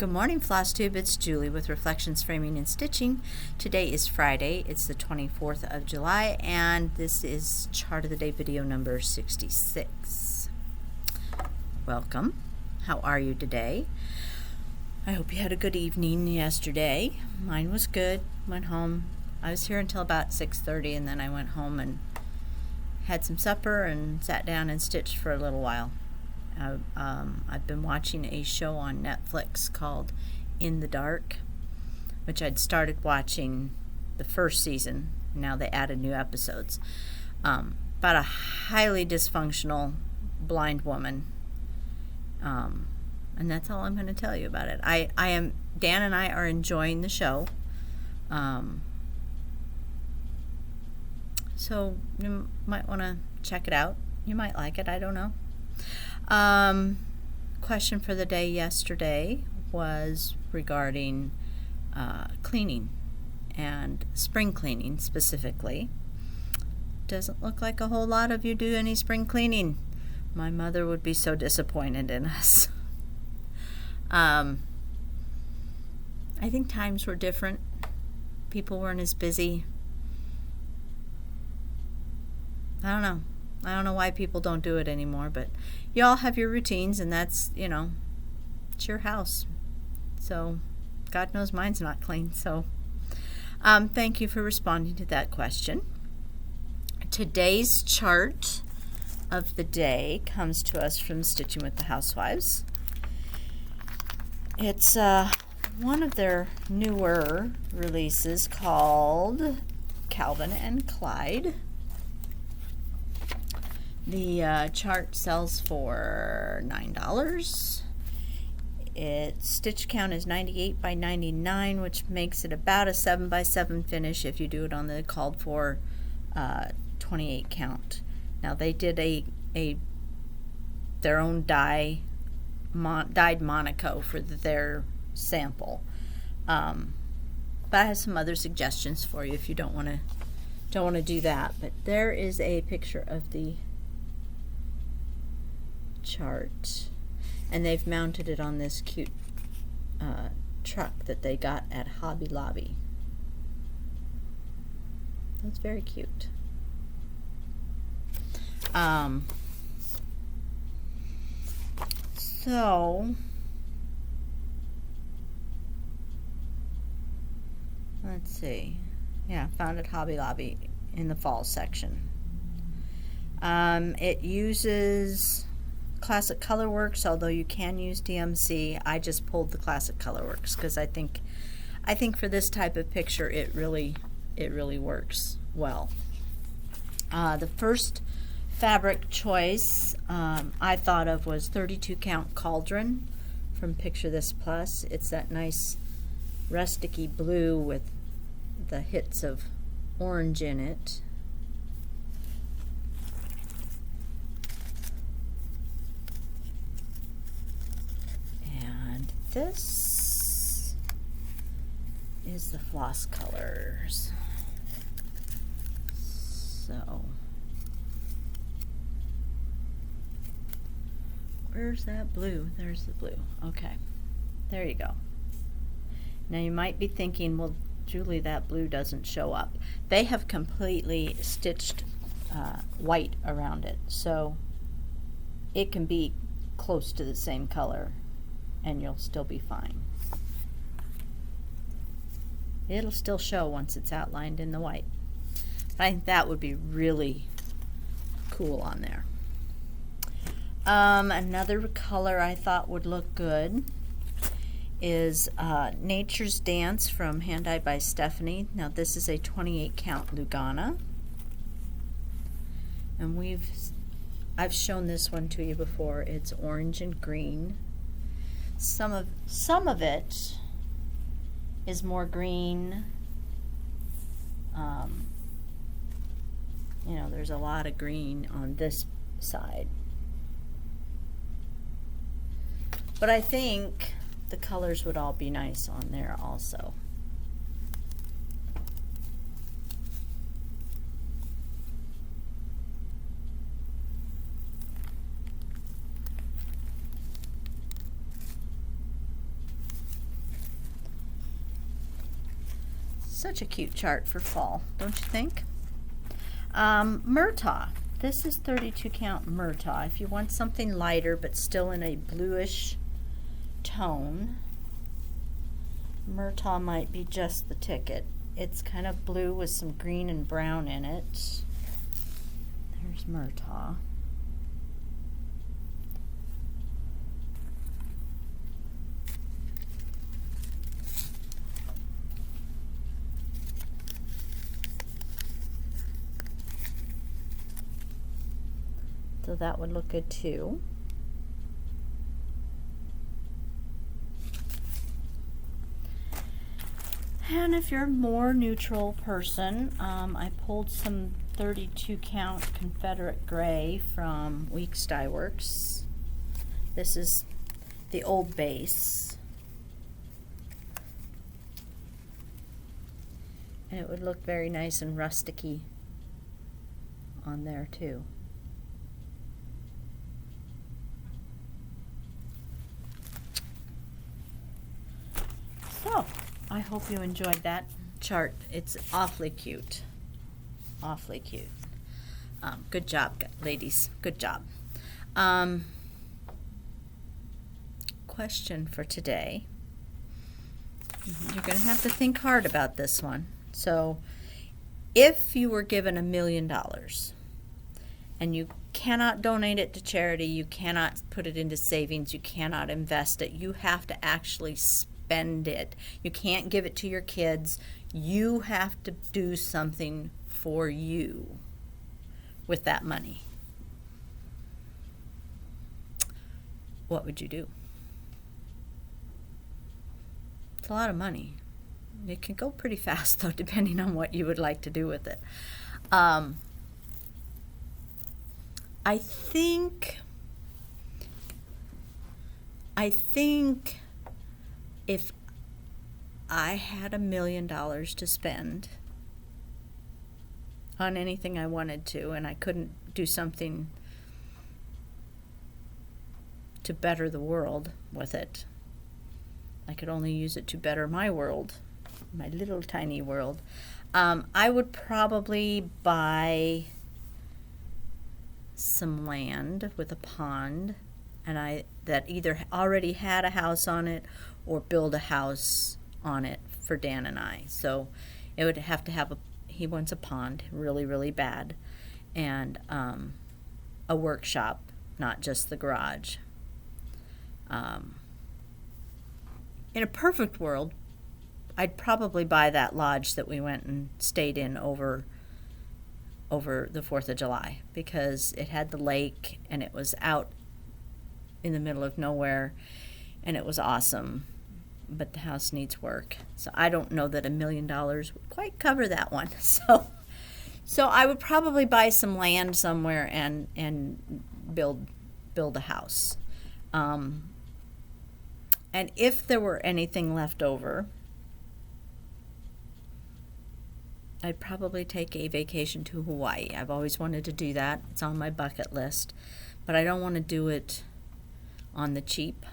Good morning, Floss Tube. It's Julie with Reflections Framing and Stitching. Today is Friday. It's the 24th of July, and this is Chart of the Day video number 66. Welcome. How are you today? I hope you had a good evening yesterday. Mine was good. Went home. I was here until about 6:30, and then I went home and had some supper and sat down and stitched for a little while. I've been watching a show on Netflix called In the Dark, which I'd started watching the first season. Now they added new episodes. About a highly dysfunctional blind woman. And that's all I'm going to tell you about it. Dan and I are enjoying the show. So you might want to check it out. You might like it. I don't know. Question for the day yesterday was regarding cleaning and spring cleaning specifically. Doesn't look like a whole lot of you do any spring cleaning. My mother would be so disappointed in us. I think times were different. People weren't as busy. I don't know why people don't do it anymore, but you all have your routines, and that's, it's your house. So God knows mine's not clean. So thank you for responding to that question. Today's chart of the day comes to us from Stitching with the Housewives. It's one of their newer releases called Calvin and Clyde. The chart sells for $9. Its stitch count is 98 by 99, which makes it about a 7 by 7 finish if you do it on the called for 28 count. Now they did their own dyed Monaco for their sample, but I have some other suggestions for you if you don't want to do that. But there is a picture of the chart, and they've mounted it on this cute truck that they got at Hobby Lobby. That's very cute. So let's see. Yeah, found at Hobby Lobby in the fall section. It uses Classic Colorworks, although you can use DMC. I just pulled the Classic Colorworks because I think for this type of picture it really works well. The first fabric choice I thought of was 32 count Cauldron from Picture This Plus. It's that nice rusticy blue with the hits of orange in it. And this is the Floss colors. So where's that blue? There's the blue. Okay, there you go. Now you might be thinking, well, Julie, that blue doesn't show up. They have completely stitched white around it, so it can be close to the same color and you'll still be fine. It'll still show once it's outlined in the white. I think that would be really cool on there. Another color I thought would look good is Nature's Dance from Hand Dyed by Stephanie. Now this is a 28 count Lugana, and I've shown this one to you before. It's orange and green. Some of it is more green. There's a lot of green on this side. But I think the colors would all be nice on there also. Such a cute chart for fall, don't you think? Murtaugh. This is 32 count Murtaugh. If you want something lighter but still in a bluish tone, Murtaugh might be just the ticket. It's kind of blue with some green and brown in it. There's Murtaugh. So that would look good too. And if you're a more neutral person, I pulled some 32 count Confederate Gray from Weeks Dye Works. This is the old base. And it would look very nice and rusticy on there too. So, I hope you enjoyed that chart. It's awfully cute. Awfully cute. Good job, ladies. Good job. Question for today. You're going to have to think hard about this one. So, if you were given $1 million and you cannot donate it to charity, you cannot put it into savings, you cannot invest it, you have to actually spend it. You can't give it to your kids. You have to do something for you with that money. What would you do? It's a lot of money. It can go pretty fast, though, depending on what you would like to do with it. I think if I had $1 million to spend on anything I wanted to, and I couldn't do something to better the world with it, I could only use it to better my world, my little tiny world, I would probably buy some land with a pond, and that either already had a house on it or build a house on it for Dan and I. So it would have to have he wants a pond really, really bad, and a workshop, not just the garage. In a perfect world, I'd probably buy that lodge that we went and stayed in over the 4th of July, because it had the lake and it was out in the middle of nowhere and it was awesome, but the house needs work. So I don't know that $1 million would quite cover that one. So I would probably buy some land somewhere and build a house. And if there were anything left over, I'd probably take a vacation to Hawaii. I've always wanted to do that. It's on my bucket list. But I don't want to do it on the cheap.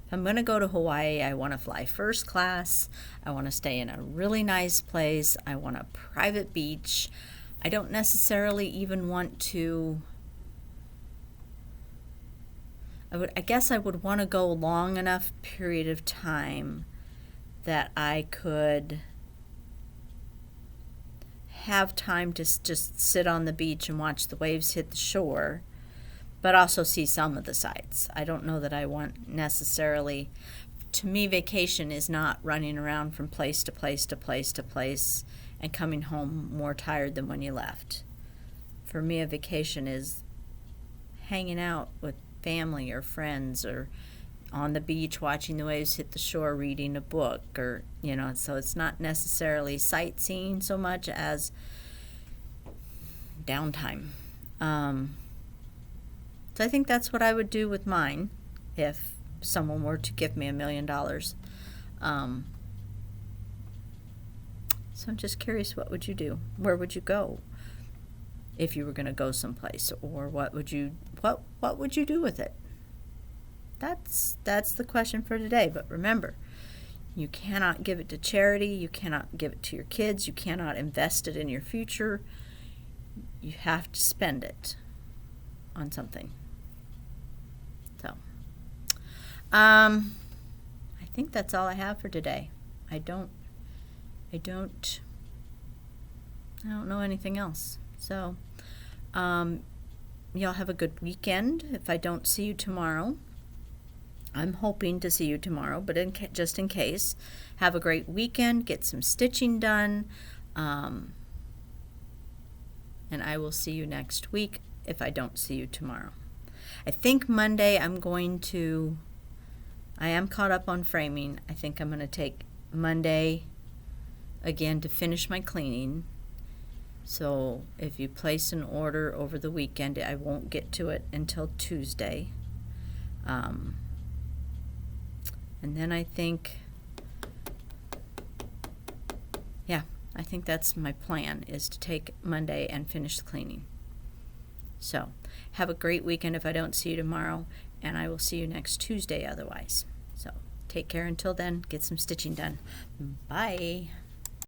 If I'm going to go to Hawaii, I want to fly first class. I want to stay in a really nice place. I want a private beach. I don't necessarily even want to... I guess I would want to go a long enough period of time that I could have time to just sit on the beach and watch the waves hit the shore, but also see some of the sights. I don't know that I want necessarily... To me, vacation is not running around from place to place to place to place and coming home more tired than when you left. For me, a vacation is hanging out with family or friends, or on the beach watching the waves hit the shore, reading a book, or so it's not necessarily sightseeing so much as downtime. So I think that's what I would do with mine if someone were to give me $1 million. So I'm just curious, what would you do? Where would you go if you were going to go someplace, or what would you do with it? That's the question for today. But remember, You cannot give it to charity. You cannot give it to your kids. You cannot invest it in your future. You have to spend it on something. So, I think that's all I have for today. I don't know anything else. So, y'all have a good weekend. If I don't see you tomorrow, I'm hoping to see you tomorrow, but just in case, have a great weekend. Get some stitching done. And I will see you next week if I don't see you tomorrow. I think Monday I am caught up on framing. I think I'm going to take Monday again to finish my cleaning. So if you place an order over the weekend, I won't get to it until Tuesday. And then I think that's my plan, is to take Monday and finish the cleaning. So have a great weekend if I don't see you tomorrow, and I will see you next Tuesday otherwise. So take care until then. Get some stitching done. Bye.